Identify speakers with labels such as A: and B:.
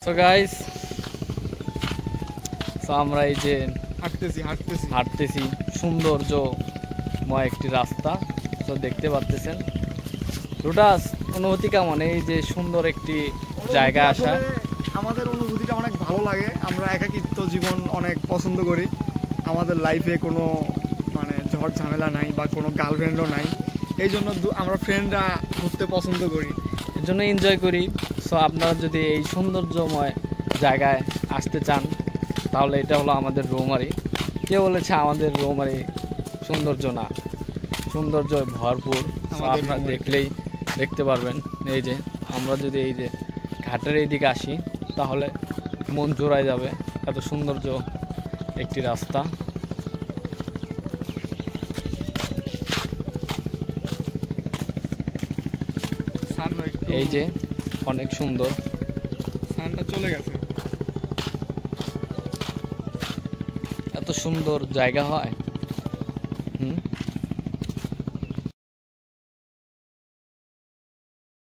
A: তো গাইস, তো আমরা এই যে হাঁটতেছি সৌন্দর্যময় একটি রাস্তা। তো দেখতে পাচ্ছেন রুটাস, অনুভূতি কেমন এই যে সুন্দর একটি জায়গায় আসা?
B: আমাদের অনুভূতিটা অনেক ভালো লাগে। আমরা একাকিত্ব জীবন অনেক পছন্দ করি। আমাদের লাইফে কোনো মানে ঝড় ঝামেলা নাই বা কোনো গার্লফ্রেন্ডও নাই, এই জন্য আমরা ফ্রেন্ডরা ঘুরতে পছন্দ করি,
A: এর জন্য এনজয় করি। সো আপনারা যদি এই সৌন্দর্যময় জায়গায় আসতে চান তাহলে এটা হলো আমাদের রৌমারী। কে বলেছে আমাদের রৌমারী সৌন্দর্য না? সৌন্দর্য ভরপুর। আপনারা দেখলেই দেখতে পারবেন। এই যে আমরা যদি এই যে ঘাটের এই দিকে আসি তাহলে মন জোড়ায় যাবে, এত সৌন্দর্য একটি রাস্তা। এই যে অনেক সুন্দর,
B: সানটা চলে গেছে।
A: এত সুন্দর জায়গা হয়।